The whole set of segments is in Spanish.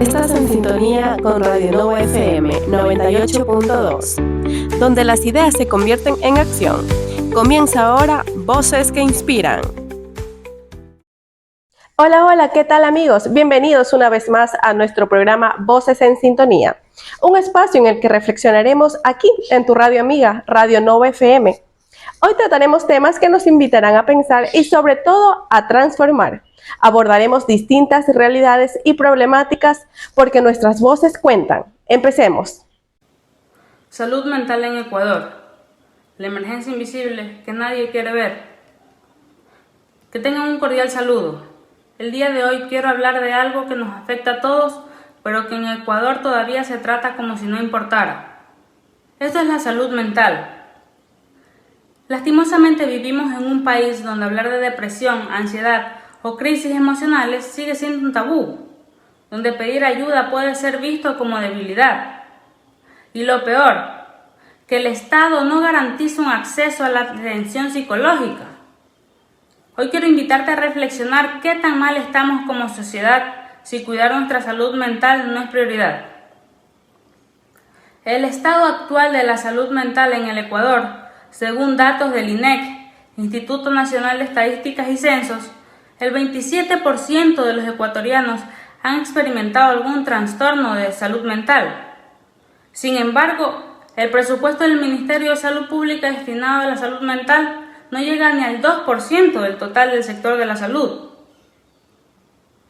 Estás en sintonía con Radio Nova FM 98.2, donde las ideas se convierten en acción. Comienza ahora Voces que Inspiran. Hola, ¿qué tal amigos? Bienvenidos una vez más a nuestro programa Voces en Sintonía, un espacio en el que reflexionaremos aquí en tu radio amiga, Radio Nova FM. Hoy trataremos temas que nos invitarán a pensar y sobre todo a transformar. Abordaremos distintas realidades y problemáticas porque nuestras voces cuentan. Empecemos. Salud mental en Ecuador. La emergencia invisible que nadie quiere ver. Que tengan un cordial saludo. El día de hoy quiero hablar de algo que nos afecta a todos, pero que en Ecuador todavía se trata como si no importara. Esto es la salud mental. Lastimosamente vivimos en un país donde hablar de depresión, ansiedad o crisis emocionales sigue siendo un tabú, donde pedir ayuda puede ser visto como debilidad. Y lo peor, que el Estado no garantiza un acceso a la atención psicológica. Hoy quiero invitarte a reflexionar qué tan mal estamos como sociedad si cuidar nuestra salud mental no es prioridad. El estado actual de la salud mental en el Ecuador, según datos del INEC, Instituto Nacional de Estadísticas y Censos, el 27% de los ecuatorianos han experimentado algún trastorno de salud mental. Sin embargo, el presupuesto del Ministerio de Salud Pública destinado a la salud mental no llega ni al 2% del total del sector de la salud.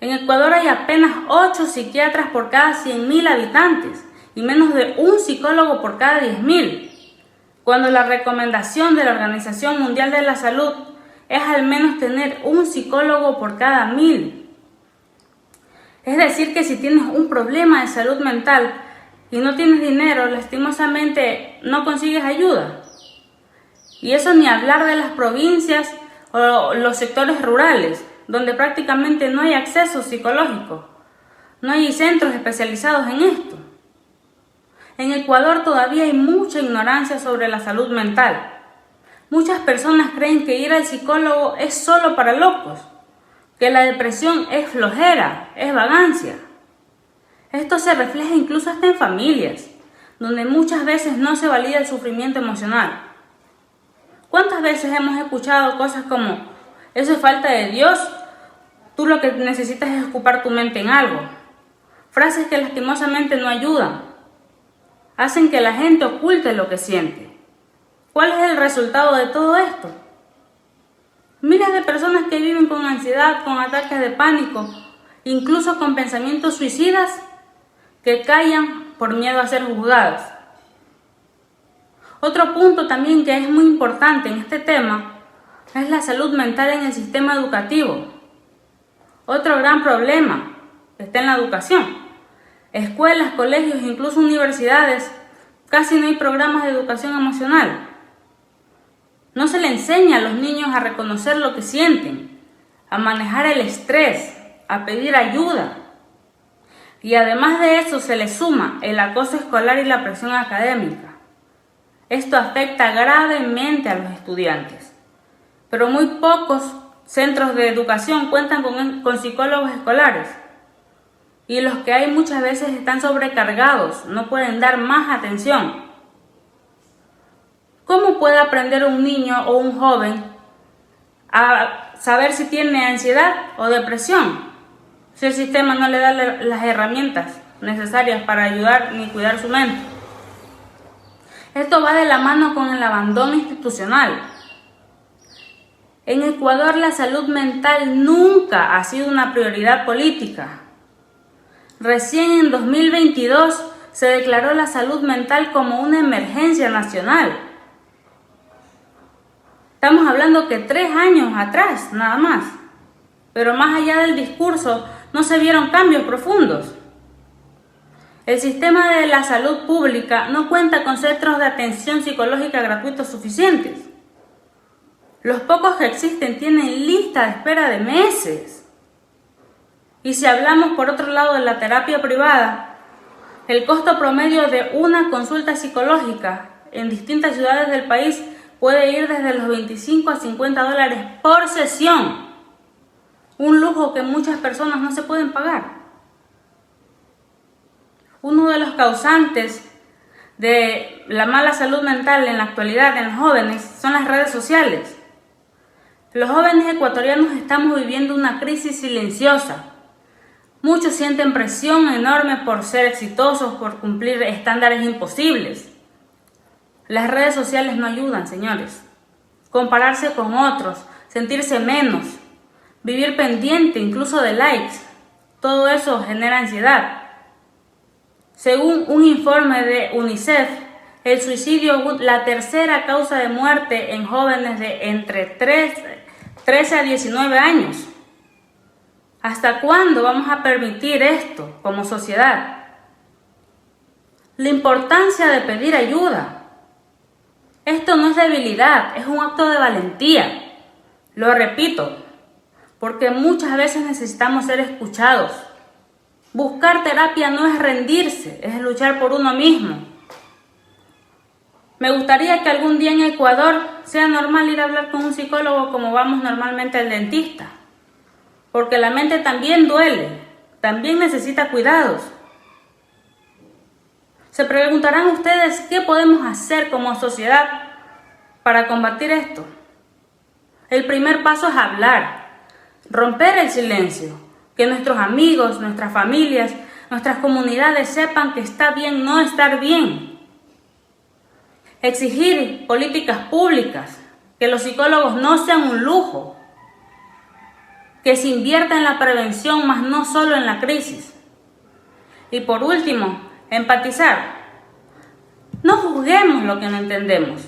En Ecuador hay apenas 8 psiquiatras por cada 100.000 habitantes y menos de un psicólogo por cada 10.000, cuando la recomendación de la Organización Mundial de la Salud es al menos tener un psicólogo por cada 1.000. Es decir, que si tienes un problema de salud mental y no tienes dinero, lastimosamente no consigues ayuda. Y eso ni hablar de las provincias o los sectores rurales, donde prácticamente no hay acceso psicológico. No hay centros especializados en esto. En Ecuador todavía hay mucha ignorancia sobre la salud mental. Muchas personas creen que ir al psicólogo es solo para locos, que la depresión es flojera, es vagancia. Esto se refleja incluso hasta en familias, donde muchas veces no se valida el sufrimiento emocional. ¿Cuántas veces hemos escuchado cosas como, eso es falta de Dios, tú lo que necesitas es ocupar tu mente en algo? Frases que lastimosamente no ayudan, hacen que la gente oculte lo que siente. ¿Cuál es el resultado de todo esto? Miles de personas que viven con ansiedad, con ataques de pánico, incluso con pensamientos suicidas, que callan por miedo a ser juzgadas. Otro punto también que es muy importante en este tema es la salud mental en el sistema educativo. Otro gran problema está en la educación. Escuelas, colegios, incluso universidades, casi no hay programas de educación emocional. No se le enseña a los niños a reconocer lo que sienten, a manejar el estrés, a pedir ayuda. Y además de eso se le suma el acoso escolar y la presión académica. Esto afecta gravemente a los estudiantes, pero muy pocos centros de educación cuentan con psicólogos escolares y los que hay muchas veces están sobrecargados, no pueden dar más atención. ¿Cómo puede aprender un niño o un joven a saber si tiene ansiedad o depresión si el sistema no le da las herramientas necesarias para ayudar ni cuidar su mente? Esto va de la mano con el abandono institucional. En Ecuador la salud mental nunca ha sido una prioridad política. Recién en 2022 se declaró la salud mental como una emergencia nacional. Estamos hablando que 3 años atrás, nada más. Pero más allá del discurso, no se vieron cambios profundos. El sistema de la salud pública no cuenta con centros de atención psicológica gratuitos suficientes. Los pocos que existen tienen lista de espera de meses. Y si hablamos por otro lado de la terapia privada, el costo promedio de una consulta psicológica en distintas ciudades del país puede ir desde los 25 a $50 por sesión. Un lujo que muchas personas no se pueden pagar. uno de los causantes de la mala salud mental en la actualidad en los jóvenes son las redes sociales. Los jóvenes ecuatorianos estamos viviendo una crisis silenciosa. Muchos sienten presión enorme por ser exitosos, por cumplir estándares imposibles. Las redes sociales no ayudan, señores. Compararse con otros, sentirse menos, vivir pendiente incluso de likes, todo eso genera ansiedad. Según un informe de UNICEF, el suicidio es la tercera causa de muerte en jóvenes de entre 13 a 19 años. ¿Hasta cuándo vamos a permitir esto como sociedad? La importancia de pedir ayuda. Esto no es debilidad, es un acto de valentía. Lo repito, porque muchas veces necesitamos ser escuchados. Buscar terapia no es rendirse, es luchar por uno mismo. Me gustaría que algún día en Ecuador sea normal ir a hablar con un psicólogo como vamos normalmente al dentista. Porque la mente también duele, también necesita cuidados. Se preguntarán ustedes qué podemos hacer como sociedad para combatir esto. El primer paso es hablar, romper el silencio, que nuestros amigos, nuestras familias, nuestras comunidades sepan que está bien no estar bien. Exigir políticas públicas, que los psicólogos no sean un lujo, que se invierta en la prevención, más no solo en la crisis. Y por último, empatizar. No juzguemos lo que no entendemos,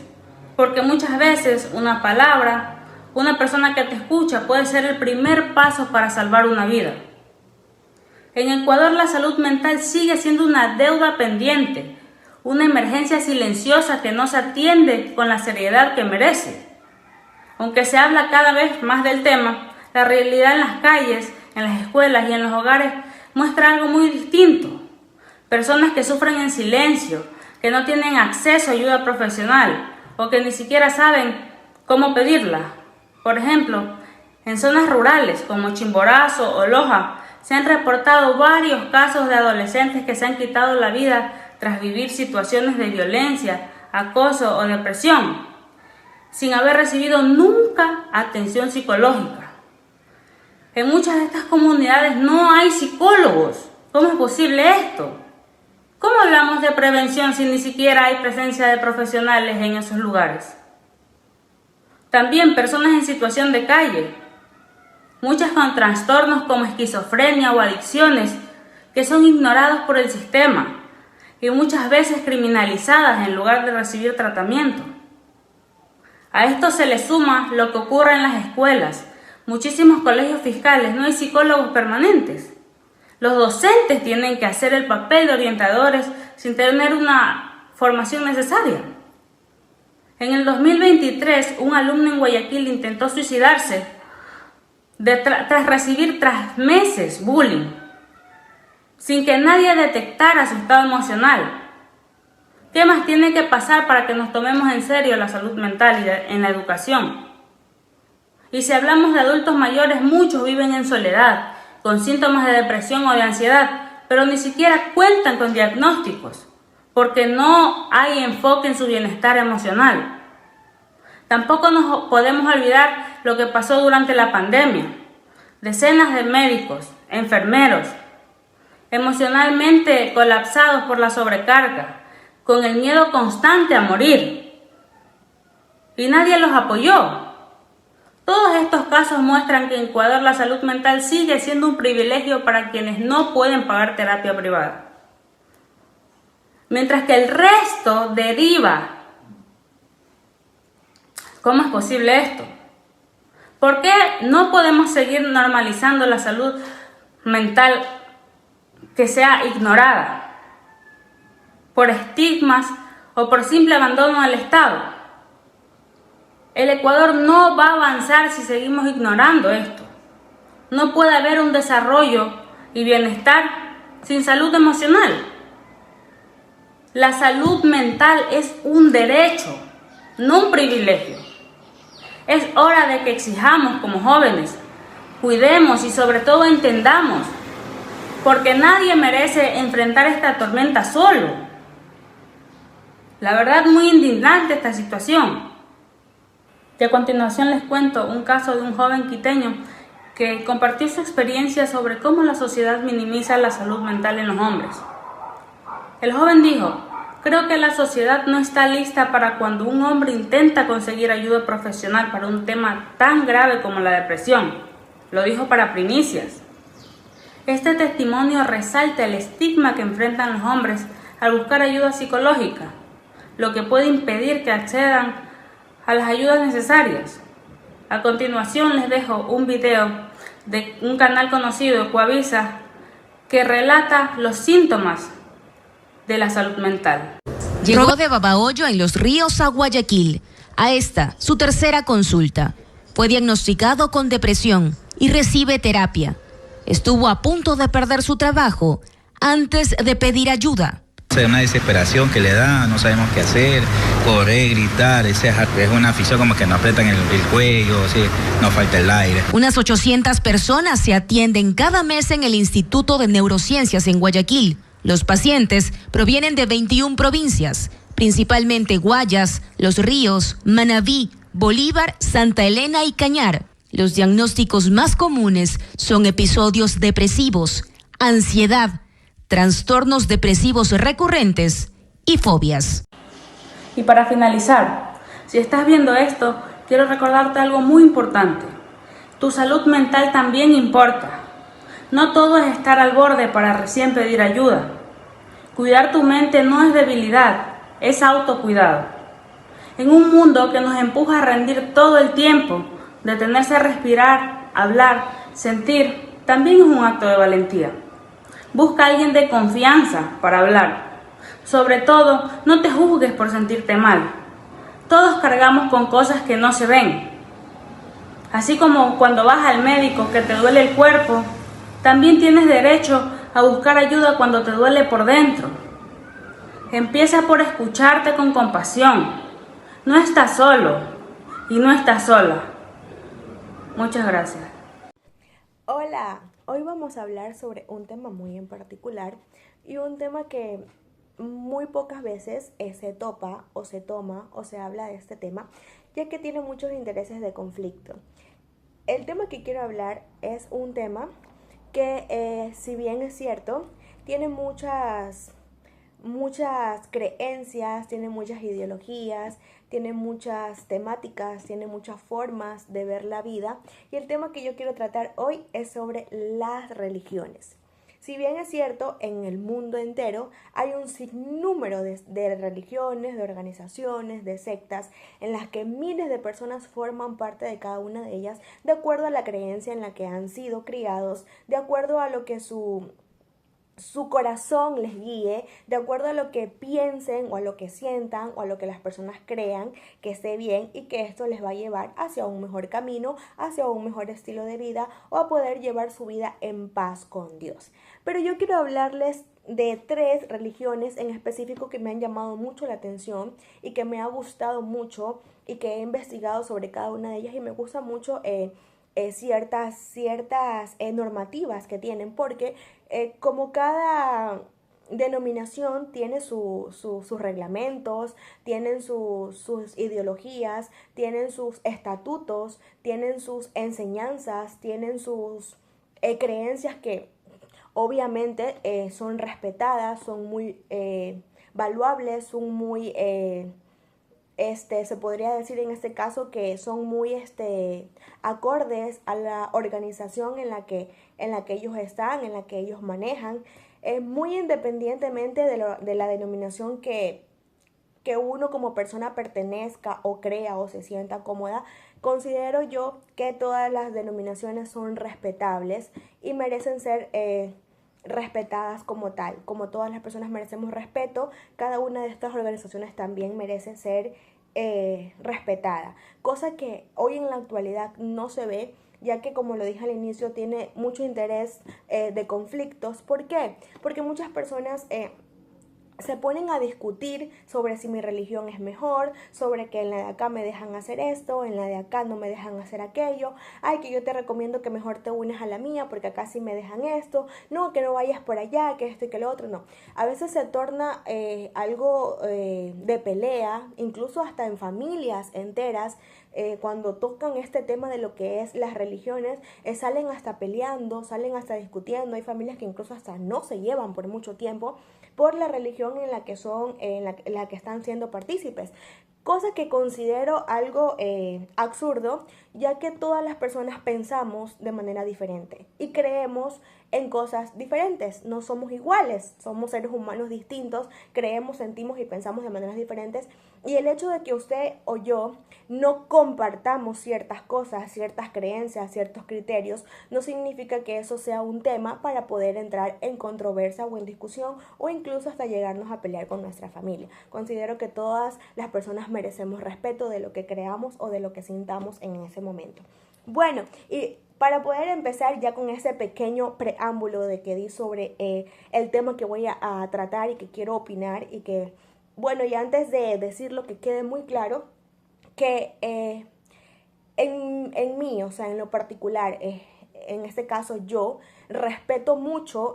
porque muchas veces una palabra, una persona que te escucha puede ser el primer paso para salvar una vida. En Ecuador la salud mental sigue siendo una deuda pendiente, una emergencia silenciosa que no se atiende con la seriedad que merece. Aunque se habla cada vez más del tema, la realidad en las calles, en las escuelas y en los hogares muestra algo muy distinto. Personas que sufren en silencio, que no tienen acceso a ayuda profesional o que ni siquiera saben cómo pedirla. Por ejemplo, en zonas rurales como Chimborazo o Loja se han reportado varios casos de adolescentes que se han quitado la vida tras vivir situaciones de violencia, acoso o depresión, sin haber recibido nunca atención psicológica. En muchas de estas comunidades no hay psicólogos. ¿Cómo es posible esto? ¿Cómo hablamos de prevención si ni siquiera hay presencia de profesionales en esos lugares? También personas en situación de calle, muchas con trastornos como esquizofrenia o adicciones que son ignorados por el sistema y muchas veces criminalizadas en lugar de recibir tratamiento. A esto se le suma lo que ocurre en las escuelas. Muchísimos colegios fiscales no hay psicólogos permanentes. Los docentes tienen que hacer el papel de orientadores sin tener una formación necesaria. En el 2023, un alumno en Guayaquil intentó suicidarse tras recibir tras meses bullying, sin que nadie detectara su estado emocional. ¿Qué más tiene que pasar para que nos tomemos en serio la salud mental en la educación? Y si hablamos de adultos mayores, muchos viven en soledad, con síntomas de depresión o de ansiedad, pero ni siquiera cuentan con diagnósticos, porque no hay enfoque en su bienestar emocional. Tampoco nos podemos olvidar lo que pasó durante la pandemia. Decenas de médicos, enfermeros, emocionalmente colapsados por la sobrecarga, con el miedo constante a morir. Y nadie los apoyó. Todos estos casos muestran que en Ecuador la salud mental sigue siendo un privilegio para quienes no pueden pagar terapia privada. Mientras que el resto deriva. ¿Cómo es posible esto? ¿Por qué no podemos seguir normalizando la salud mental que sea ignorada por estigmas o por simple abandono al Estado? El Ecuador no va a avanzar si seguimos ignorando esto. No puede haber un desarrollo y bienestar sin salud emocional. La salud mental es un derecho, no un privilegio. Es hora de que exijamos como jóvenes, cuidemos y sobre todo entendamos porque nadie merece enfrentar esta tormenta solo. La verdad, muy indignante esta situación. Y a continuación les cuento un caso de un joven quiteño que compartió su experiencia sobre cómo la sociedad minimiza la salud mental en los hombres. El joven dijo: creo que la sociedad no está lista para cuando un hombre intenta conseguir ayuda profesional para un tema tan grave como la depresión. Lo dijo para Primicias. Este testimonio resalta el estigma que enfrentan los hombres al buscar ayuda psicológica, lo que puede impedir que accedan a las ayudas necesarias. A continuación les dejo un video de un canal conocido, Ecuavisa, que relata los síntomas de la salud mental. Llegó de Babahoyo en Los Ríos a Guayaquil. A esta, su tercera consulta. Fue diagnosticado con depresión y recibe terapia. Estuvo a punto de perder su trabajo antes de pedir ayuda. Es una desesperación que le da, no sabemos qué hacer, correr, gritar, es una afición como que nos apretan el cuello, ¿sí? Nos falta el aire. Unas 800 personas se atienden cada mes en el Instituto de Neurociencias en Guayaquil. Los pacientes provienen de 21 provincias, principalmente Guayas, Los Ríos, Manabí, Bolívar, Santa Elena y Cañar. Los diagnósticos más comunes son episodios depresivos, ansiedad, trastornos depresivos recurrentes y fobias. Y para finalizar, si estás viendo esto, quiero recordarte algo muy importante. Tu salud mental también importa. No todo es estar al borde para recién pedir ayuda. Cuidar tu mente no es debilidad, es autocuidado. En un mundo que nos empuja a rendir todo el tiempo, detenerse a respirar, hablar, sentir, también es un acto de valentía. Busca a alguien de confianza para hablar. Sobre todo, no te juzgues por sentirte mal. Todos cargamos con cosas que no se ven. Así como cuando vas al médico que te duele el cuerpo, también tienes derecho a buscar ayuda cuando te duele por dentro. Empieza por escucharte con compasión. No estás solo y no estás sola. Muchas gracias. Hola, hoy vamos a hablar sobre un tema muy en particular y un tema que muy pocas veces se topa o se toma o se habla de este tema, ya que tiene muchos intereses de conflicto. El tema que quiero hablar es un tema que, si bien es cierto, tiene muchas creencias, tiene muchas ideologías, tiene muchas temáticas, tiene muchas formas de ver la vida, y el tema que yo quiero tratar hoy es sobre las religiones. Si bien es cierto, en el mundo entero hay un sinnúmero de religiones, de organizaciones, de sectas, en las que miles de personas forman parte de cada una de ellas, de acuerdo a la creencia en la que han sido criados, de acuerdo a lo que su corazón les guíe, de acuerdo a lo que piensen o a lo que sientan o a lo que las personas crean que esté bien, y que esto les va a llevar hacia un mejor camino, hacia un mejor estilo de vida, o a poder llevar su vida en paz con Dios. Pero yo quiero hablarles de 3 religiones en específico que me han llamado mucho la atención y que me ha gustado mucho y que he investigado sobre cada una de ellas, y me gusta mucho ciertas normativas que tienen, porque como cada denominación tiene sus reglamentos, tienen sus ideologías, tienen sus estatutos, tienen sus enseñanzas, tienen sus creencias que obviamente son respetadas, son muy valuables, son muy se podría decir en este caso que son muy acordes a la organización en la que ellos están, en la que ellos manejan, muy independientemente de la denominación que uno como persona pertenezca o crea o se sienta cómoda. Considero yo que todas las denominaciones son respetables y merecen ser respetadas como tal. Como todas las personas merecemos respeto, cada una de estas organizaciones también merece ser respetada, cosa que hoy en la actualidad no se ve, ya que, como lo dije al inicio, tiene mucho interés de conflictos. ¿Por qué? Porque muchas personas se ponen a discutir sobre si mi religión es mejor, sobre que en la de acá me dejan hacer esto, en la de acá no me dejan hacer aquello, ay, que yo te recomiendo que mejor te unes a la mía porque acá sí me dejan esto, no, que no vayas por allá, que esto y que lo otro, no. A veces se torna algo de pelea, incluso hasta en familias enteras. Cuando tocan este tema de lo que es las religiones, salen hasta peleando, salen hasta discutiendo. Hay familias que incluso hasta no se llevan por mucho tiempo por la religión en la que son, en la que están siendo partícipes. Cosa que considero algo absurdo, ya que todas las personas pensamos de manera diferente y creemos en cosas diferentes. No somos iguales, somos seres humanos distintos, creemos, sentimos y pensamos de maneras diferentes. Y el hecho de que usted o yo no compartamos ciertas cosas, ciertas creencias, ciertos criterios, no significa que eso sea un tema para poder entrar en controversia o en discusión o incluso hasta llegarnos a pelear con nuestra familia. Considero que todas las personas merecemos respeto de lo que creamos o de lo que sintamos en ese momento. Bueno, y para poder empezar ya con ese pequeño preámbulo de que di sobre el tema que voy a tratar y que quiero opinar y que, bueno, y antes de decirlo, que quede muy claro que en mí, o sea, en lo particular, en este caso yo respeto mucho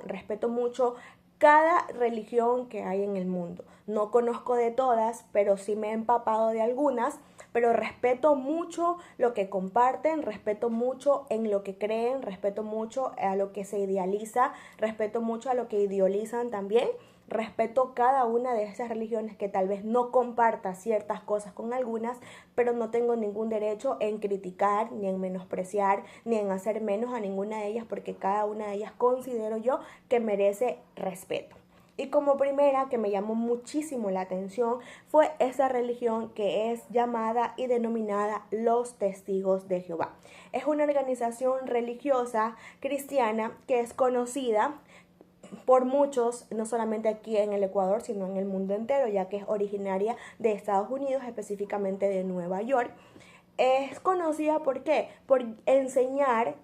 cada religión que hay en el mundo. No conozco de todas, pero sí me he empapado de algunas, pero respeto mucho lo que comparten, respeto mucho en lo que creen, respeto mucho a lo que se idealiza, respeto mucho a lo que idealizan también. Respeto cada una de esas religiones que tal vez no comparta ciertas cosas con algunas, pero no tengo ningún derecho en criticar, ni en menospreciar, ni en hacer menos a ninguna de ellas, porque cada una de ellas considero yo que merece respeto. Y como primera, que me llamó muchísimo la atención, fue esa religión que es llamada y denominada los Testigos de Jehová. Es una organización religiosa cristiana que es conocida por muchos, no solamente aquí en el Ecuador, sino en el mundo entero, ya que es originaria de Estados Unidos, específicamente de Nueva York. Es conocida ¿por qué? Por enseñar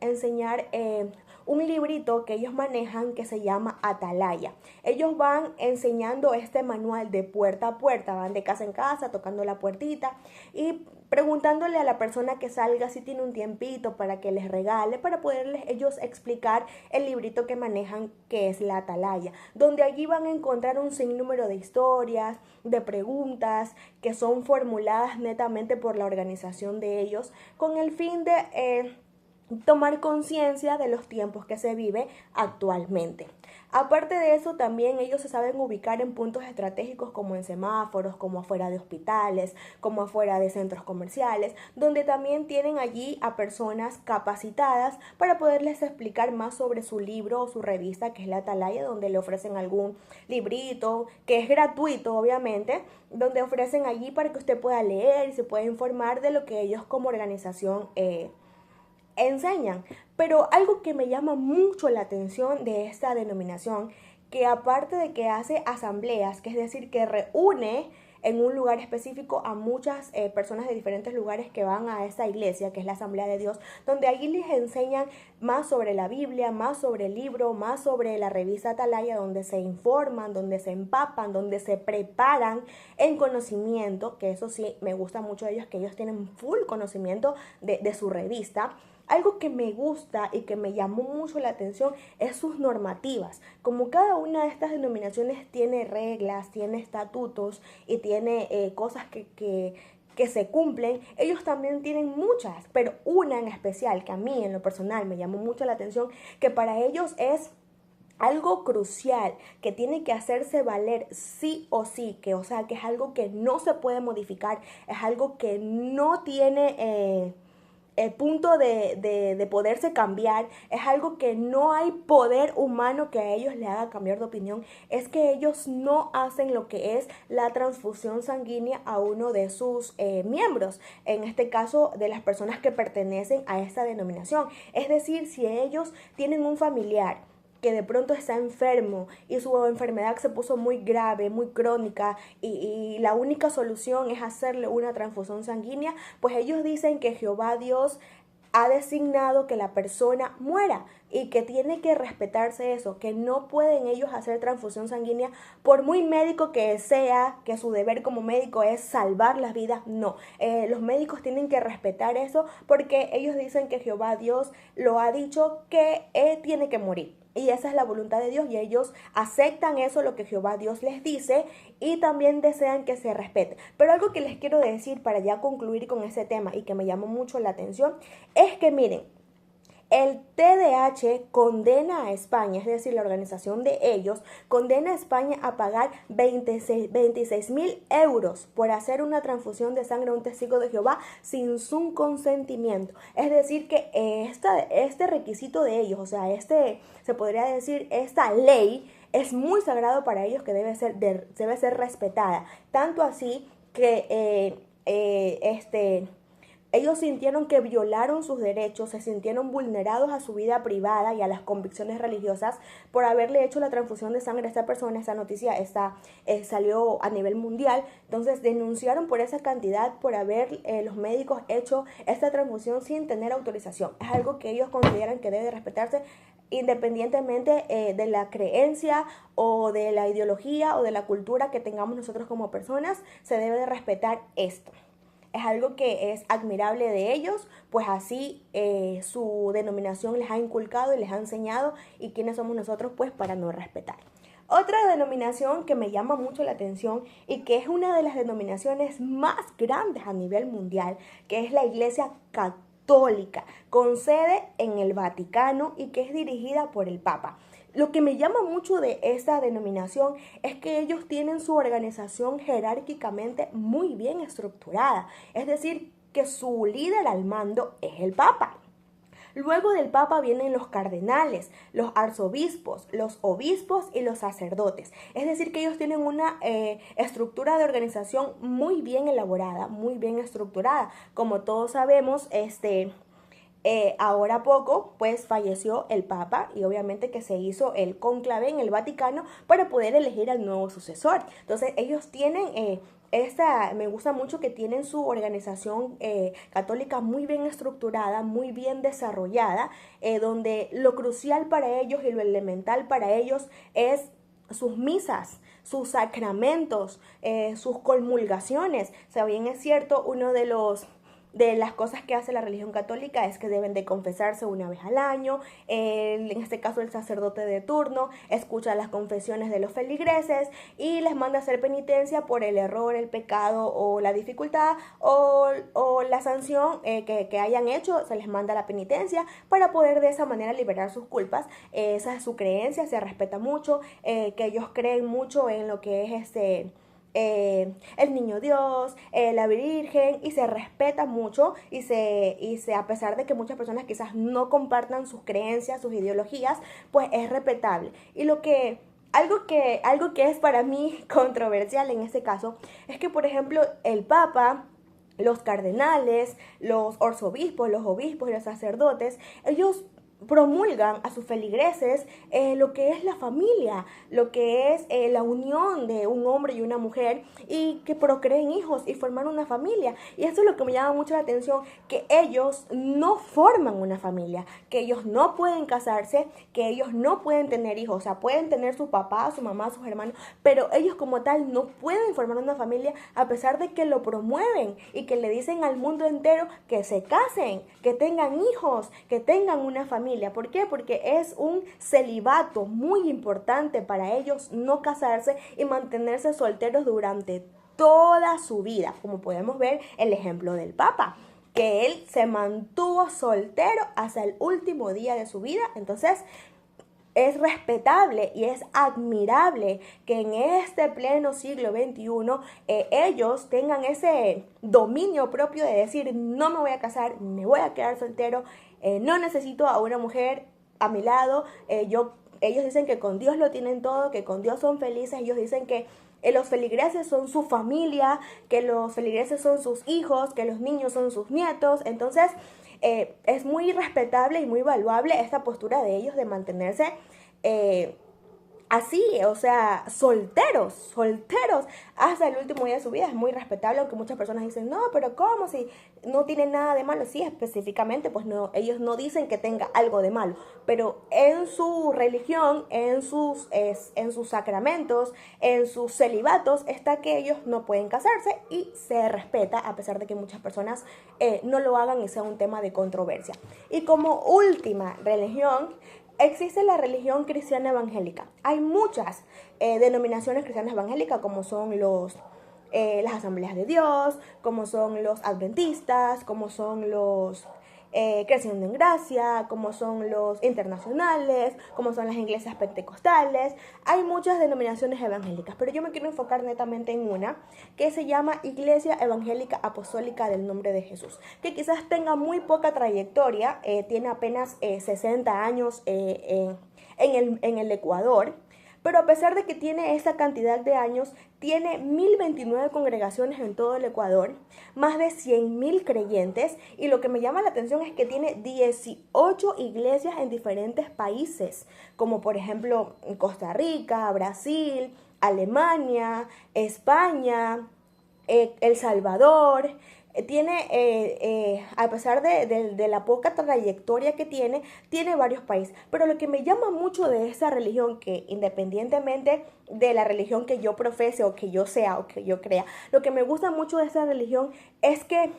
un librito que ellos manejan que se llama Atalaya. Ellos van enseñando este manual de puerta a puerta, van de casa en casa tocando la puertita y preguntándole a la persona que salga si tiene un tiempito para que les regale, para poderles ellos explicar el librito que manejan, que es la Atalaya, donde allí van a encontrar un sinnúmero de historias, de preguntas que son formuladas netamente por la organización de ellos con el fin de tomar conciencia de los tiempos que se vive actualmente. Aparte de eso, también ellos se saben ubicar en puntos estratégicos como en semáforos, como afuera de hospitales, como afuera de centros comerciales, donde también tienen allí a personas capacitadas para poderles explicar más sobre su libro o su revista, que es la Atalaya, donde le ofrecen algún librito, que es gratuito obviamente, donde ofrecen allí para que usted pueda leer y se pueda informar de lo que ellos como organización enseñan. Pero algo que me llama mucho la atención de esta denominación, que aparte de que hace asambleas, que es decir, que reúne en un lugar específico a muchas personas de diferentes lugares que van a esta iglesia, que es la Asamblea de Dios, donde allí les enseñan más sobre la Biblia, más sobre el libro, más sobre la revista Atalaya, donde se informan, donde se empapan, donde se preparan en conocimiento, que eso sí me gusta mucho de ellos, que ellos tienen full conocimiento de su revista. Algo que me gusta y que me llamó mucho la atención es sus normativas. Como cada una de estas denominaciones tiene reglas, tiene estatutos y tiene cosas que se cumplen, ellos también tienen muchas, pero una en especial que a mí en lo personal me llamó mucho la atención, que para ellos es algo crucial, que tiene que hacerse valer sí o sí, que o sea que es algo que no se puede modificar, es algo que no tiene el punto de poderse cambiar, es algo que no hay poder humano que a ellos le haga cambiar de opinión, es que ellos no hacen lo que es la transfusión sanguínea a uno de sus miembros, en este caso de las personas que pertenecen a esta denominación. Es decir, si ellos tienen un familiar que de pronto está enfermo y su enfermedad se puso muy grave, muy crónica y la única solución es hacerle una transfusión sanguínea, pues ellos dicen que Jehová Dios ha designado que la persona muera y que tiene que respetarse eso, que no pueden ellos hacer transfusión sanguínea por muy médico que sea, que su deber como médico es salvar las vidas. No, los médicos tienen que respetar eso porque ellos dicen que Jehová Dios lo ha dicho que él tiene que morir. Y esa es la voluntad de Dios y ellos aceptan eso, lo que Jehová Dios les dice, y también desean que se respete. Pero algo que les quiero decir para ya concluir con ese tema y que me llamó mucho la atención es que miren, el TDH condena a España, es decir, la organización de ellos, condena a España a pagar 26.000 euros por hacer una transfusión de sangre a un testigo de Jehová sin su consentimiento. Es decir, que este requisito de ellos, o sea, se podría decir, esta ley es muy sagrado para ellos que debe ser respetada. Tanto así que ellos sintieron que violaron sus derechos, se sintieron vulnerados a su vida privada y a las convicciones religiosas por haberle hecho la transfusión de sangre a esta persona. Esa noticia salió a nivel mundial. Entonces denunciaron por esa cantidad, por haber los médicos hecho esta transfusión sin tener autorización. Es algo que ellos consideran que debe respetarse independientemente de la creencia o de la ideología o de la cultura que tengamos nosotros como personas. Se debe de respetar esto. Es algo que es admirable de ellos, pues así su denominación les ha inculcado y les ha enseñado, y quiénes somos nosotros pues para no respetar. Otra denominación que me llama mucho la atención y que es una de las denominaciones más grandes a nivel mundial, que es la Iglesia Católica, con sede en el Vaticano y que es dirigida por el Papa. Lo que me llama mucho de esta denominación es que ellos tienen su organización jerárquicamente muy bien estructurada. Es decir, que su líder al mando es el Papa. Luego del Papa vienen los cardenales, los arzobispos, los obispos y los sacerdotes. Es decir, que ellos tienen una estructura de organización muy bien elaborada, muy bien estructurada. Como todos sabemos, ahora poco pues falleció el Papa y obviamente que se hizo el cónclave en el Vaticano para poder elegir al nuevo sucesor. Entonces ellos tienen me gusta mucho que tienen su organización católica muy bien estructurada, muy bien desarrollada, donde lo crucial para ellos y lo elemental para ellos es sus misas, sus sacramentos, sus comulgaciones. O sea, bien es cierto, de las cosas que hace la religión católica es que deben de confesarse una vez al año. En este caso el sacerdote de turno escucha las confesiones de los feligreses y les manda a hacer penitencia por el error, el pecado o la dificultad o la sanción que hayan hecho. Se les manda la penitencia para poder de esa manera liberar sus culpas. Esa es su creencia, se respeta mucho, que ellos creen mucho en lo que es el niño Dios, la Virgen, y se respeta mucho y a pesar de que muchas personas quizás no compartan sus creencias, sus ideologías, pues es respetable. Y algo que es para mí controversial en este caso es que, por ejemplo, el Papa, los cardenales, los arzobispos, los obispos y los sacerdotes, ellos promulgan a sus feligreses lo que es la familia, lo que es la unión de un hombre y una mujer, y que procreen hijos y formar una familia. Y eso es lo que me llama mucho la atención, que ellos no forman una familia, que ellos no pueden casarse, que ellos no pueden tener hijos. O sea, pueden tener su papá, su mamá, sus hermanos, pero ellos como tal no pueden formar una familia, a pesar de que lo promueven y que le dicen al mundo entero que se casen, que tengan hijos, que tengan una familia. ¿Por qué? Porque es un celibato muy importante para ellos no casarse y mantenerse solteros durante toda su vida, como podemos ver el ejemplo del Papa, que él se mantuvo soltero hasta el último día de su vida. Entonces es respetable y es admirable que en este pleno siglo XXI ellos tengan ese dominio propio de decir: no me voy a casar, me voy a quedar soltero, no necesito a una mujer a mi lado. Ellos dicen que con Dios lo tienen todo, que con Dios son felices. Ellos dicen que los feligreses son su familia, que los feligreses son sus hijos, que los niños son sus nietos. Entonces es muy respetable y muy valuable esta postura de ellos de mantenerse así, o sea, solteros, hasta el último día de su vida. Es muy respetable, aunque muchas personas dicen, no, pero ¿cómo? Si no tiene nada de malo. Sí, específicamente, pues no, ellos no dicen que tenga algo de malo, pero en su religión, en sus sacramentos, en sus celibatos, está que ellos no pueden casarse y se respeta, a pesar de que muchas personas no lo hagan y sea un tema de controversia. Y como última religión, existe la religión cristiana evangélica. Hay muchas denominaciones cristianas evangélicas, como son las Asambleas de Dios, como son los adventistas, como son los Creciendo en Gracia, como son los internacionales, como son las iglesias pentecostales. Hay muchas denominaciones evangélicas, pero yo me quiero enfocar netamente en una que se llama Iglesia Evangélica Apostólica del Nombre de Jesús, que quizás tenga muy poca trayectoria, tiene apenas 60 años en el Ecuador. Pero a pesar de que tiene esa cantidad de años, tiene 1029 congregaciones en todo el Ecuador, más de 100,000 creyentes, y lo que me llama la atención es que tiene 18 iglesias en diferentes países, como por ejemplo Costa Rica, Brasil, Alemania, España, El Salvador. Tiene, a pesar de la poca trayectoria que tiene varios países. Pero lo que me llama mucho de esa religión, que independientemente de la religión que yo profese o que yo sea o que yo crea, lo que me gusta mucho de esa religión es que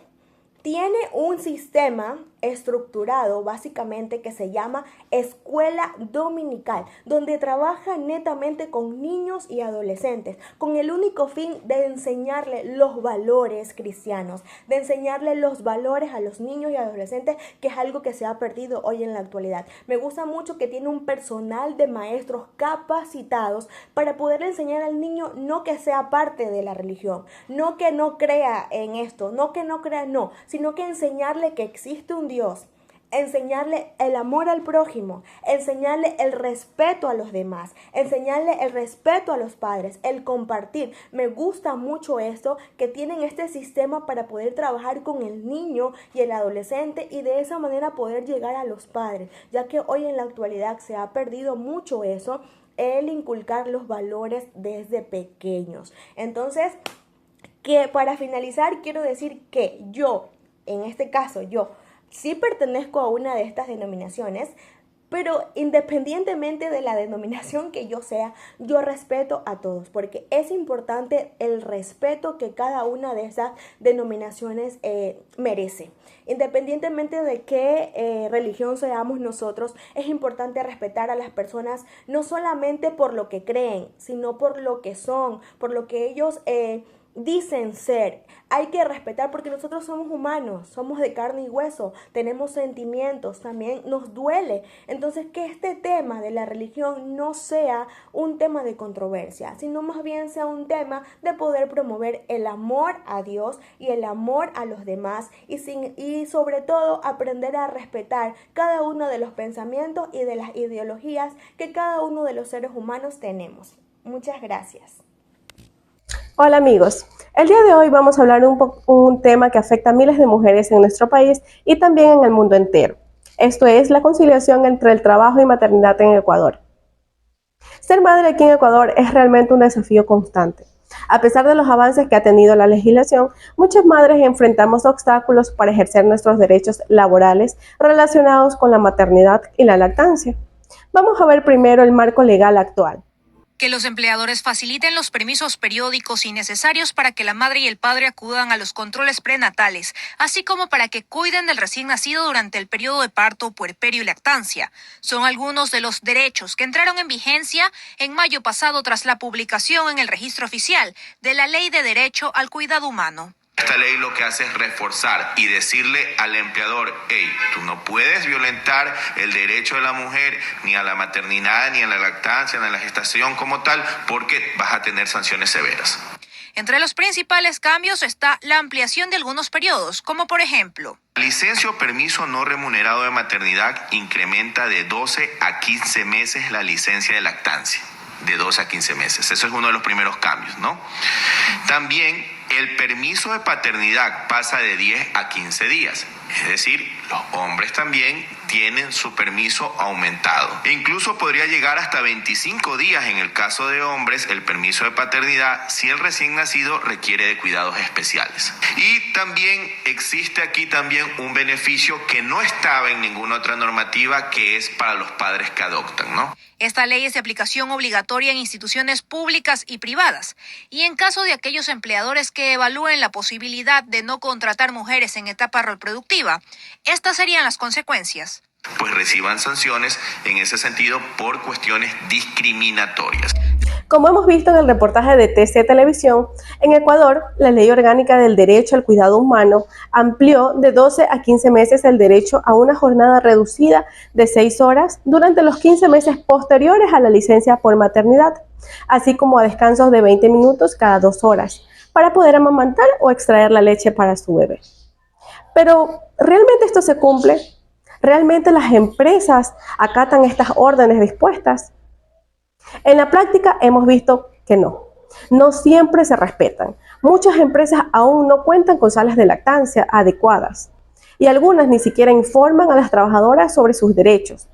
tiene un sistema estructurado básicamente que se llama escuela dominical, donde trabaja netamente con niños y adolescentes, con el único fin de enseñarle los valores cristianos, de enseñarle los valores a los niños y adolescentes, que es algo que se ha perdido hoy en la actualidad. Me gusta mucho que tiene un personal de maestros capacitados para poderle enseñar al niño, no que sea parte de la religión, no que no crea en esto, no que no crea, no, sino que enseñarle que existe un Dios, enseñarle el amor al prójimo, enseñarle el respeto a los demás, enseñarle el respeto a los padres, el compartir. Me gusta mucho esto, que tienen este sistema para poder trabajar con el niño y el adolescente y de esa manera poder llegar a los padres, ya que hoy en la actualidad se ha perdido mucho eso, el inculcar los valores desde pequeños. Entonces, que para finalizar quiero decir que en este caso, yo sí pertenezco a una de estas denominaciones, pero independientemente de la denominación que yo sea, yo respeto a todos, porque es importante el respeto que cada una de esas denominaciones merece. Independientemente de qué religión seamos nosotros, es importante respetar a las personas no solamente por lo que creen, sino por lo que son, por lo que ellos dicen ser. Hay que respetar, porque nosotros somos humanos, somos de carne y hueso, tenemos sentimientos, también nos duele. Entonces, que este tema de la religión no sea un tema de controversia, sino más bien sea un tema de poder promover el amor a Dios y el amor a los demás, y sobre todo aprender a respetar cada uno de los pensamientos y de las ideologías que cada uno de los seres humanos tenemos. Muchas gracias. Hola amigos, el día de hoy vamos a hablar un tema que afecta a miles de mujeres en nuestro país y también en el mundo entero. Esto es la conciliación entre el trabajo y maternidad en Ecuador. Ser madre aquí en Ecuador es realmente un desafío constante. A pesar de los avances que ha tenido la legislación, muchas madres enfrentamos obstáculos para ejercer nuestros derechos laborales relacionados con la maternidad y la lactancia. Vamos a ver primero el marco legal actual. Que los empleadores faciliten los permisos periódicos y necesarios para que la madre y el padre acudan a los controles prenatales, así como para que cuiden del recién nacido durante el periodo de parto, puerperio y lactancia. Son algunos de los derechos que entraron en vigencia en mayo pasado tras la publicación en el registro oficial de la Ley de Derecho al Cuidado Humano. Esta ley lo que hace es reforzar y decirle al empleador, hey, tú no puedes violentar el derecho de la mujer ni a la maternidad, ni a la lactancia, ni a la gestación como tal, porque vas a tener sanciones severas. Entre los principales cambios está la ampliación de algunos periodos, como por ejemplo: licencia o permiso no remunerado de maternidad incrementa de 12 a 15 meses la licencia de lactancia. De 12 a 15 meses. Eso es uno de los primeros cambios, ¿no? También el permiso de paternidad pasa de 10 a 15 días. Es decir, los hombres también tienen su permiso aumentado. E incluso podría llegar hasta 25 días en el caso de hombres el permiso de paternidad si el recién nacido requiere de cuidados especiales. Y también existe aquí también un beneficio que no estaba en ninguna otra normativa, que es para los padres que adoptan, ¿no? Esta ley es de aplicación obligatoria en instituciones públicas y privadas, y en caso de aquellos empleadores que evalúen la posibilidad de no contratar mujeres en etapa reproductiva, estas serían las consecuencias. Pues reciban sanciones en ese sentido por cuestiones discriminatorias. Como hemos visto en el reportaje de TC Televisión, en Ecuador, la Ley Orgánica del Derecho al Cuidado Humano amplió de 12 a 15 meses el derecho a una jornada reducida de 6 horas durante los 15 meses posteriores a la licencia por maternidad, así como a descansos de 20 minutos cada 2 horas, para poder amamantar o extraer la leche para su bebé. Pero, ¿realmente esto se cumple? ¿Realmente las empresas acatan estas órdenes dispuestas? En la práctica hemos visto que no siempre se respetan. Muchas empresas aún no cuentan con salas de lactancia adecuadas y algunas ni siquiera informan a las trabajadoras sobre sus derechos.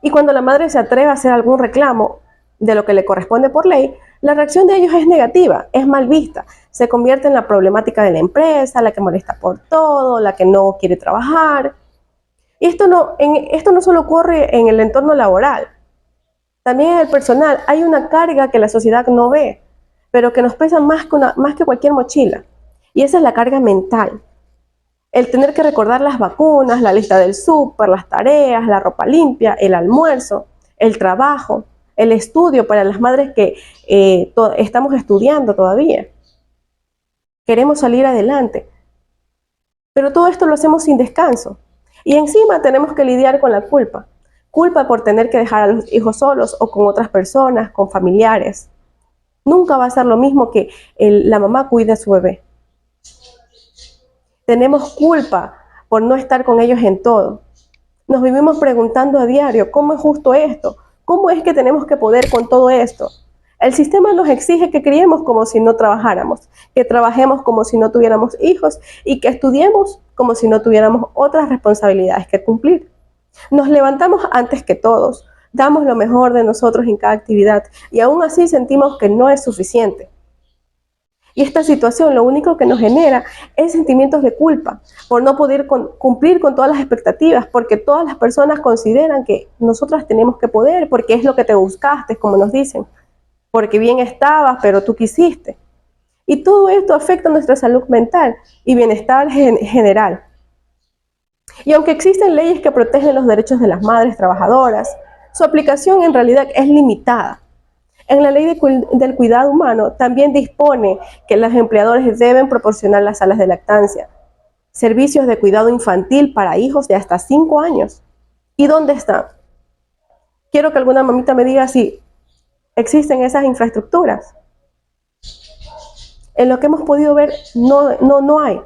Y cuando la madre se atreve a hacer algún reclamo de lo que le corresponde por ley, la reacción de ellos es negativa, es mal vista, se convierte en la problemática de la empresa, la que molesta por todo, la que no quiere trabajar. Y esto no solo ocurre en el entorno laboral. También en el personal hay una carga que la sociedad no ve, pero que nos pesa más que cualquier mochila. Y esa es la carga mental. El tener que recordar las vacunas, la lista del súper, las tareas, la ropa limpia, el almuerzo, el trabajo, el estudio para las madres que estamos estudiando todavía. Queremos salir adelante. Pero todo esto lo hacemos sin descanso. Y encima tenemos que lidiar con la culpa. Culpa por tener que dejar a los hijos solos o con otras personas, con familiares. Nunca va a ser lo mismo que la mamá cuide a su bebé. Tenemos culpa por no estar con ellos en todo. Nos vivimos preguntando a diario, ¿cómo es justo esto? ¿Cómo es que tenemos que poder con todo esto? El sistema nos exige que criemos como si no trabajáramos, que trabajemos como si no tuviéramos hijos y que estudiemos como si no tuviéramos otras responsabilidades que cumplir. Nos levantamos antes que todos, damos lo mejor de nosotros en cada actividad y aún así sentimos que no es suficiente. Y esta situación lo único que nos genera es sentimientos de culpa por no poder cumplir con todas las expectativas, porque todas las personas consideran que nosotras tenemos que poder, porque es lo que te buscaste, como nos dicen, porque bien estabas, pero tú quisiste. Y todo esto afecta nuestra salud mental y bienestar general. Y aunque existen leyes que protegen los derechos de las madres trabajadoras, su aplicación en realidad es limitada. En la ley del cuidado humano también dispone que los empleadores deben proporcionar las salas de lactancia, servicios de cuidado infantil para hijos de hasta 5 años. ¿Y dónde están? Quiero que alguna mamita me diga si existen esas infraestructuras. En lo que hemos podido ver, no hay.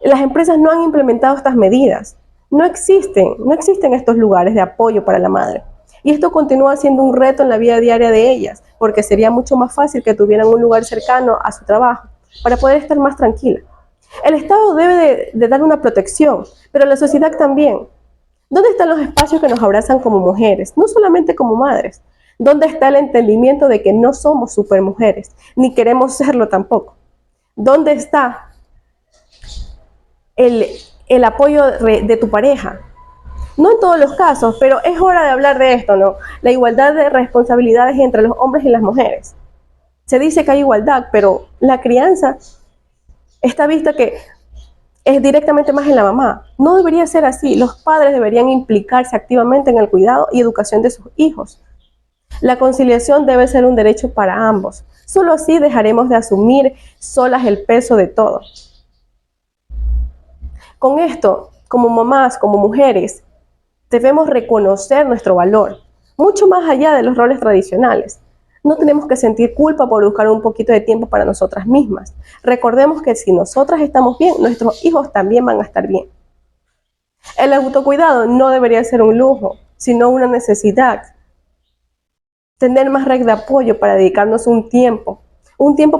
Las empresas no han implementado estas medidas. No existen estos lugares de apoyo para la madre. Y esto continúa siendo un reto en la vida diaria de ellas, porque sería mucho más fácil que tuvieran un lugar cercano a su trabajo para poder estar más tranquila. El Estado debe de dar una protección, pero la sociedad también. ¿Dónde están los espacios que nos abrazan como mujeres, no solamente como madres? ¿Dónde está el entendimiento de que no somos supermujeres, ni queremos serlo tampoco? ¿Dónde está el apoyo de tu pareja? No en todos los casos, pero es hora de hablar de esto, ¿no? La igualdad de responsabilidades entre los hombres y las mujeres. Se dice que hay igualdad, pero la crianza está vista que es directamente más en la mamá. No debería ser así. Los padres deberían implicarse activamente en el cuidado y educación de sus hijos. La conciliación debe ser un derecho para ambos. Solo así dejaremos de asumir solas el peso de todo. Con esto, como mamás, como mujeres, debemos reconocer nuestro valor, mucho más allá de los roles tradicionales. No tenemos que sentir culpa por buscar un poquito de tiempo para nosotras mismas. Recordemos que si nosotras estamos bien, nuestros hijos también van a estar bien. El autocuidado no debería ser un lujo, sino una necesidad. Tener más red de apoyo para dedicarnos un tiempo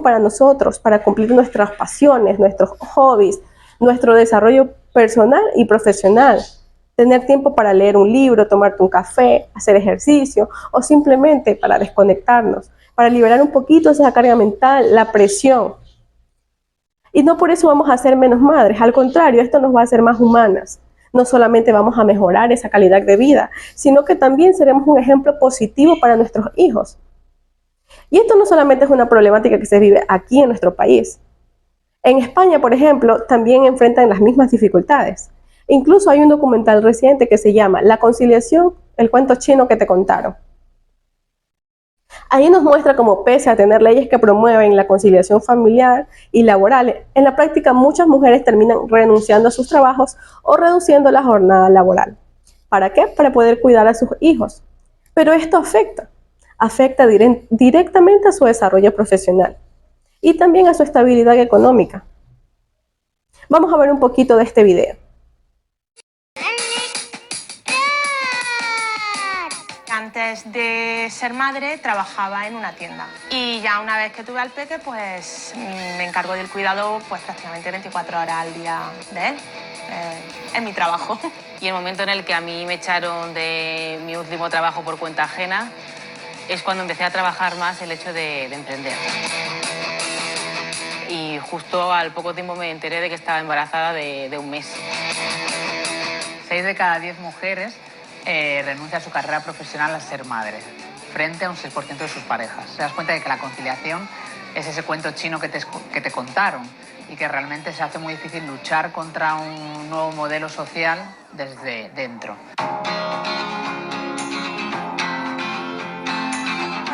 para nosotros, para cumplir nuestras pasiones, nuestros hobbies, nuestro desarrollo personal y profesional. Tener tiempo para leer un libro, tomarte un café, hacer ejercicio o simplemente para desconectarnos, para liberar un poquito esa carga mental, la presión. Y no por eso vamos a ser menos madres, al contrario, esto nos va a hacer más humanas. No solamente vamos a mejorar esa calidad de vida, sino que también seremos un ejemplo positivo para nuestros hijos. Y esto no solamente es una problemática que se vive aquí en nuestro país. En España, por ejemplo, también enfrentan las mismas dificultades. Incluso hay un documental reciente que se llama La conciliación, el cuento chino que te contaron. Ahí nos muestra cómo pese a tener leyes que promueven la conciliación familiar y laboral, en la práctica muchas mujeres terminan renunciando a sus trabajos o reduciendo la jornada laboral. ¿Para qué? Para poder cuidar a sus hijos. Pero esto afecta directamente a su desarrollo profesional y también a su estabilidad económica. Vamos a ver un poquito de este video. Antes de ser madre trabajaba en una tienda y ya una vez que tuve al peque pues me encargo del cuidado pues prácticamente 24 horas al día de él, en mi trabajo. Y el momento en el que a mí me echaron de mi último trabajo por cuenta ajena es cuando empecé a trabajar más el hecho de emprender. Y justo al poco tiempo me enteré de que estaba embarazada de un mes. 6 de cada 10 mujeres renuncia a su carrera profesional al ser madre, frente a un 6% de sus parejas. Te das cuenta de que la conciliación es ese cuento chino que te contaron y que realmente se hace muy difícil luchar contra un nuevo modelo social desde dentro.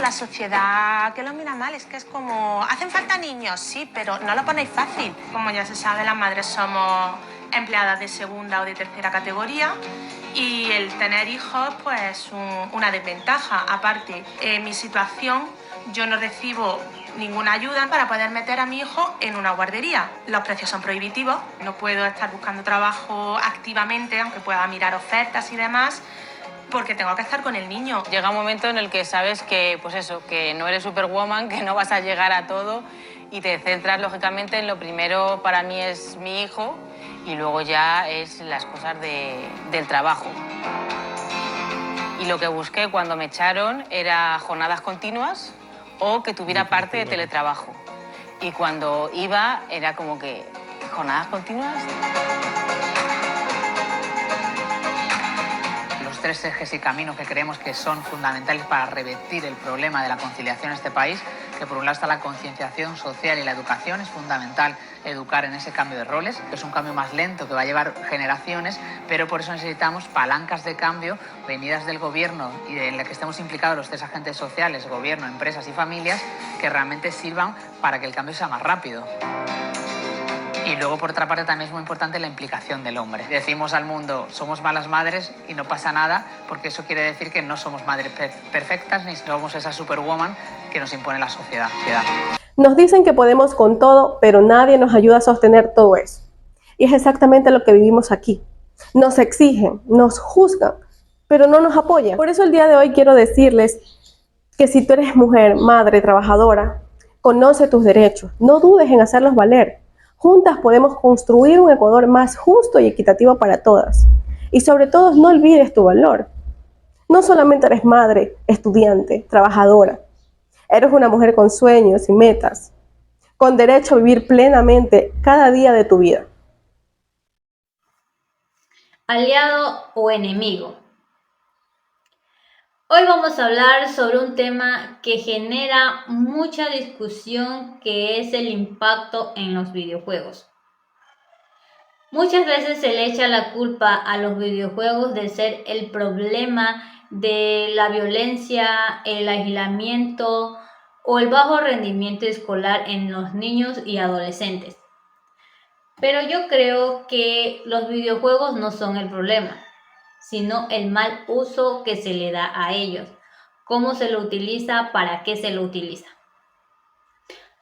La sociedad que lo mira mal es que es como, ¿hacen falta niños? Sí, pero no lo ponéis fácil. Como ya se sabe, las madres somos empleadas de segunda o de tercera categoría y el tener hijos pues una desventaja. Aparte, en mi situación yo no recibo ninguna ayuda para poder meter a mi hijo en una guardería. Los precios son prohibitivos, no puedo estar buscando trabajo activamente, aunque pueda mirar ofertas y demás, porque tengo que estar con el niño. Llega un momento en el que sabes que, pues eso, que no eres superwoman, que no vas a llegar a todo y te centras lógicamente en lo primero para mí es mi hijo y luego ya es las cosas del trabajo. Y lo que busqué cuando me echaron era jornadas continuas o que tuviera parte de teletrabajo. Y cuando iba era como que, ¿jornadas continuas? Los 3 ejes y caminos que creemos que son fundamentales para revertir el problema de la conciliación en este país, que por un lado está la concienciación social y la educación. Es fundamental educar en ese cambio de roles. Es un cambio más lento que va a llevar generaciones, pero por eso necesitamos palancas de cambio venidas del gobierno y en la que estemos implicados los 3 agentes sociales, gobierno, empresas y familias, que realmente sirvan para que el cambio sea más rápido. Y luego, por otra parte, también es muy importante la implicación del hombre. Decimos al mundo, somos malas madres y no pasa nada, porque eso quiere decir que no somos madres perfectas ni somos esa superwoman que nos impone la sociedad. Nos dicen que podemos con todo, pero nadie nos ayuda a sostener todo eso. Y es exactamente lo que vivimos aquí. Nos exigen, nos juzgan, pero no nos apoyan. Por eso el día de hoy quiero decirles que si tú eres mujer, madre, trabajadora, conoce tus derechos, no dudes en hacerlos valer. Juntas podemos construir un Ecuador más justo y equitativo para todas. Y sobre todo, no olvides tu valor. No solamente eres madre, estudiante, trabajadora. Eres una mujer con sueños y metas, con derecho a vivir plenamente cada día de tu vida. Aliado o enemigo. Hoy vamos a hablar sobre un tema que genera mucha discusión, que es el impacto en los videojuegos. Muchas veces se le echa la culpa a los videojuegos de ser el problema de la violencia, el aislamiento o el bajo rendimiento escolar en los niños y adolescentes. Pero yo creo que los videojuegos no son el problema, sino el mal uso que se le da a ellos, cómo se lo utiliza, para qué se lo utiliza.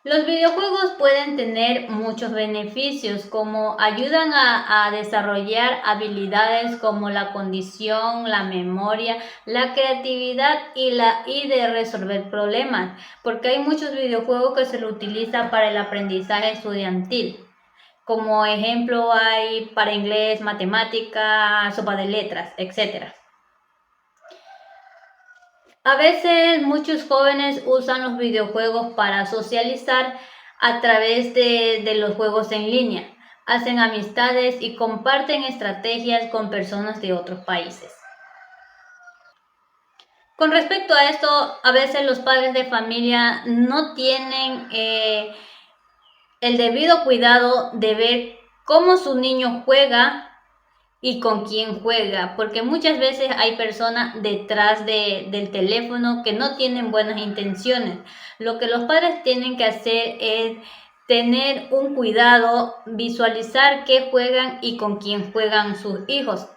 Los videojuegos pueden tener muchos beneficios, como ayudan a desarrollar habilidades como la condición, la memoria, la creatividad y de resolver problemas, porque hay muchos videojuegos que se lo utiliza para el aprendizaje estudiantil. Como ejemplo hay para inglés, matemática, sopa de letras, etc. A veces muchos jóvenes usan los videojuegos para socializar a través de los juegos en línea. Hacen amistades y comparten estrategias con personas de otros países. Con respecto a esto, a veces los padres de familia no tienen el debido cuidado de ver cómo su niño juega y con quién juega, porque muchas veces hay personas detrás del teléfono que no tienen buenas intenciones. Lo que los padres tienen que hacer es tener un cuidado, visualizar qué juegan y con quién juegan sus hijos,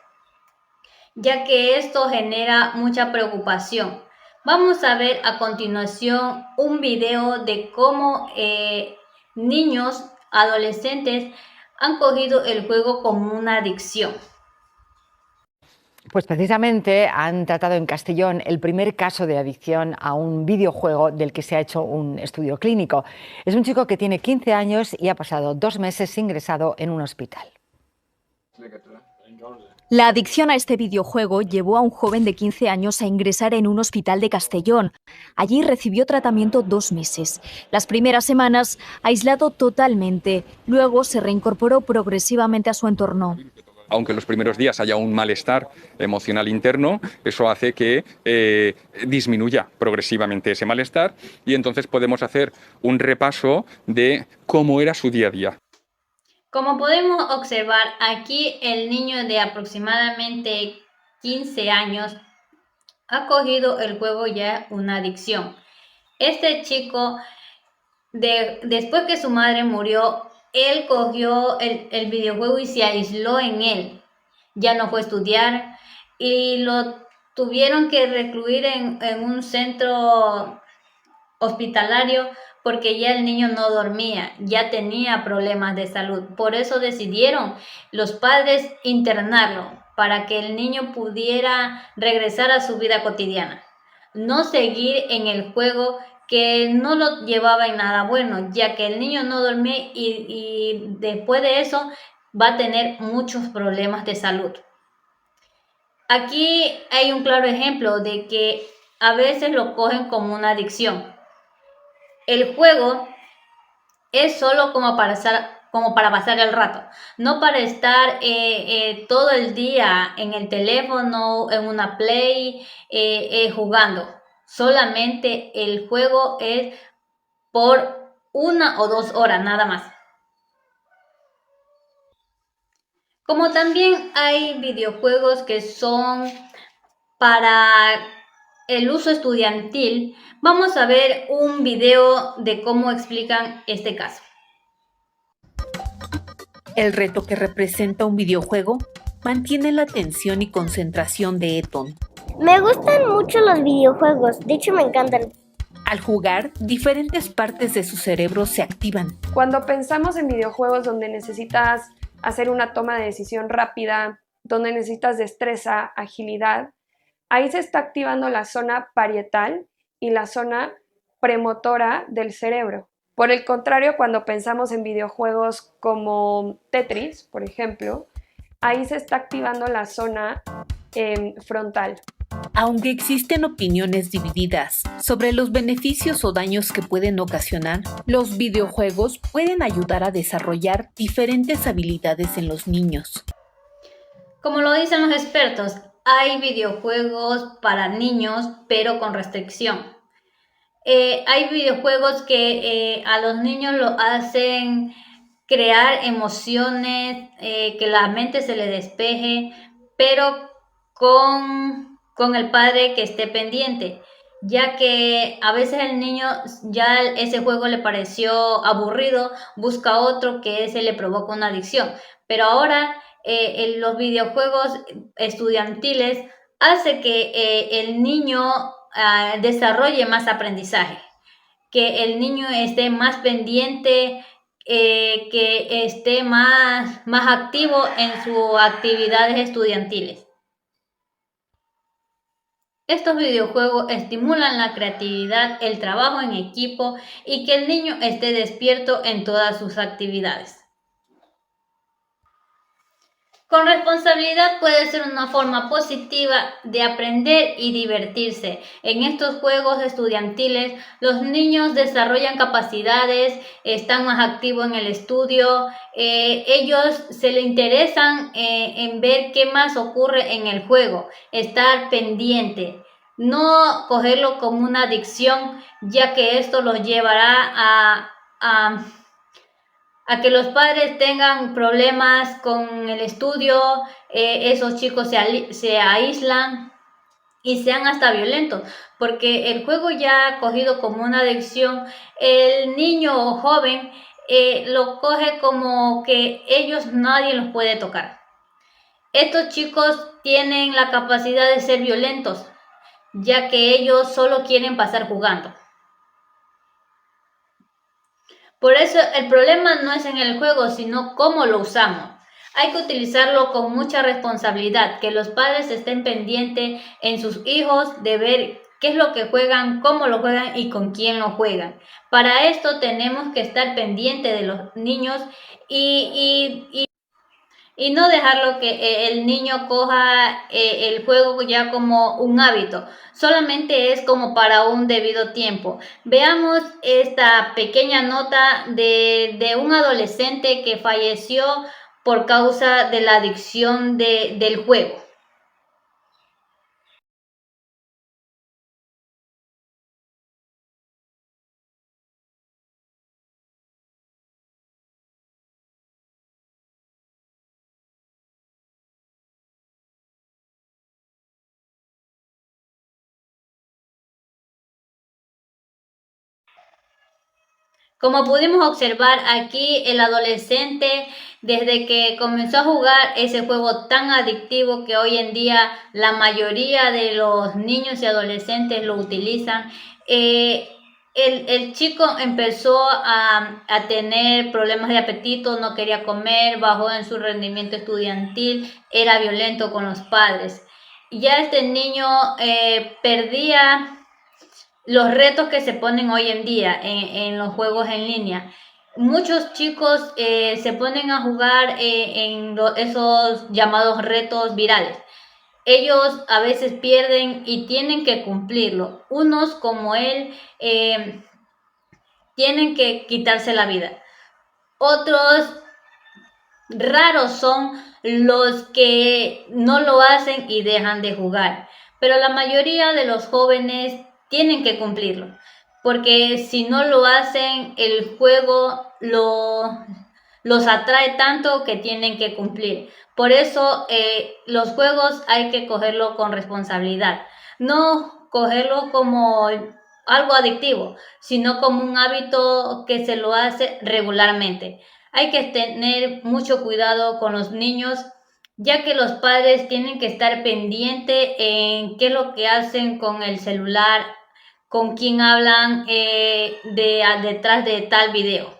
ya que esto genera mucha preocupación. Vamos a ver a continuación un video de cómo niños, adolescentes han cogido el juego como una adicción. Pues precisamente han tratado en Castellón el primer caso de adicción a un videojuego del que se ha hecho un estudio clínico. Es un chico que tiene 15 años y ha pasado 2 meses ingresado en un hospital. La adicción a este videojuego llevó a un joven de 15 años a ingresar en un hospital de Castellón. Allí recibió tratamiento 2 meses. Las primeras semanas aislado totalmente, luego se reincorporó progresivamente a su entorno. Aunque en los primeros días haya un malestar emocional interno, eso hace que disminuya progresivamente ese malestar y entonces podemos hacer un repaso de cómo era su día a día. Como podemos observar, aquí el niño de aproximadamente 15 años ha cogido el juego ya una adicción. Este chico, después que su madre murió, él cogió el videojuego y se aisló en él. Ya no fue a estudiar y lo tuvieron que recluir en un centro hospitalario porque ya el niño no dormía, ya tenía problemas de salud. Por eso decidieron los padres internarlo para que el niño pudiera regresar a su vida cotidiana. No seguir en el juego que no lo llevaba en nada bueno, ya que el niño no dormía y después de eso va a tener muchos problemas de salud. Aquí hay un claro ejemplo de que a veces lo cogen como una adicción. El juego es solo como para pasar el rato, no para estar todo el día en el teléfono, en una play, jugando. Solamente el juego es por 1 o 2 horas nada más. Como también hay videojuegos que son para el uso estudiantil, vamos a ver un video de cómo explican este caso. El reto que representa un videojuego mantiene la atención y concentración de Eton. Me gustan mucho los videojuegos, de hecho me encantan. Al jugar, diferentes partes de su cerebro se activan. Cuando pensamos en videojuegos donde necesitas hacer una toma de decisión rápida, donde necesitas destreza, agilidad, ahí se está activando la zona parietal y la zona premotora del cerebro. Por el contrario, cuando pensamos en videojuegos como Tetris, por ejemplo, ahí se está activando la zona frontal. Aunque existen opiniones divididas sobre los beneficios o daños que pueden ocasionar, los videojuegos pueden ayudar a desarrollar diferentes habilidades en los niños. Como lo dicen los expertos, hay videojuegos para niños, pero con restricción. Hay videojuegos que a los niños lo hacen crear emociones, que la mente se le despeje, pero con el padre que esté pendiente, ya que a veces el niño ya ese juego le pareció aburrido, busca otro que ese le provoca una adicción. Pero ahora los videojuegos estudiantiles hace que el niño desarrolle más aprendizaje, que el niño esté más pendiente, que esté más activo en sus actividades estudiantiles. Estos videojuegos estimulan la creatividad, el trabajo en equipo y que el niño esté despierto en todas sus actividades. Con responsabilidad puede ser una forma positiva de aprender y divertirse. En estos juegos estudiantiles, los niños desarrollan capacidades, están más activos en el estudio, ellos se les interesan en ver qué más ocurre en el juego, estar pendiente. No cogerlo como una adicción, ya que esto los llevará a que los padres tengan problemas con el estudio, esos chicos se aíslan y sean hasta violentos, porque el juego ya cogido como una adicción, el niño o joven lo coge como que nadie los puede tocar. Estos chicos tienen la capacidad de ser violentos, ya que ellos solo quieren pasar jugando. Por eso el problema no es en el juego, sino cómo lo usamos. Hay que utilizarlo con mucha responsabilidad, que los padres estén pendientes en sus hijos de ver qué es lo que juegan, cómo lo juegan y con quién lo juegan. Para esto tenemos que estar pendientes de los niños y no dejarlo que el niño coja el juego ya como un hábito. Solamente es como para un debido tiempo. Veamos esta pequeña nota de un adolescente que falleció por causa de la adicción del juego. Como pudimos observar aquí, el adolescente, desde que comenzó a jugar ese juego tan adictivo que hoy en día la mayoría de los niños y adolescentes lo utilizan, el chico empezó a tener problemas de apetito, no quería comer, bajó en su rendimiento estudiantil, era violento con los padres. Ya este niño perdía los retos que se ponen hoy en día en los juegos en línea. Muchos chicos se ponen a jugar en esos llamados retos virales. Ellos a veces pierden y tienen que cumplirlo. Unos como él tienen que quitarse la vida. Otros raros son los que no lo hacen y dejan de jugar. Pero la mayoría de los jóvenes tienen que cumplirlo, porque si no lo hacen, el juego los atrae tanto que tienen que cumplir. Por eso los juegos hay que cogerlo con responsabilidad, no cogerlo como algo adictivo, sino como un hábito que se lo hace regularmente. Hay que tener mucho cuidado con los niños, ya que los padres tienen que estar pendientes en qué es lo que hacen con el celular, con quién hablan detrás de tal video.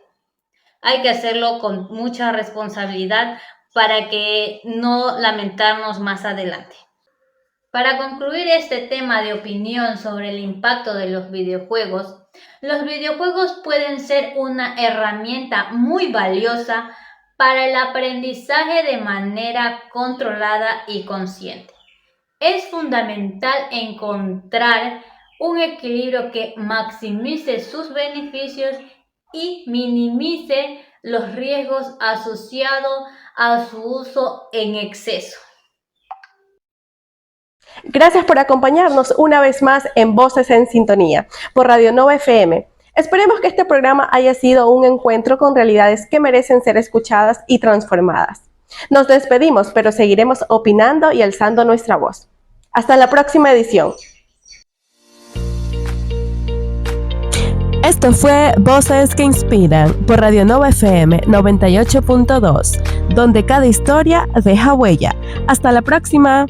Hay que hacerlo con mucha responsabilidad para que no lamentarnos más adelante. Para concluir este tema de opinión sobre el impacto de los videojuegos pueden ser una herramienta muy valiosa para el aprendizaje de manera controlada y consciente. Es fundamental encontrar un equilibrio que maximice sus beneficios y minimice los riesgos asociados a su uso en exceso. Gracias por acompañarnos una vez más en Voces en Sintonía por Radio Nova FM. Esperemos que este programa haya sido un encuentro con realidades que merecen ser escuchadas y transformadas. Nos despedimos, pero seguiremos opinando y alzando nuestra voz. Hasta la próxima edición. Esto fue Voces que Inspiran por Radio Nova FM 98.2, donde cada historia deja huella. Hasta la próxima.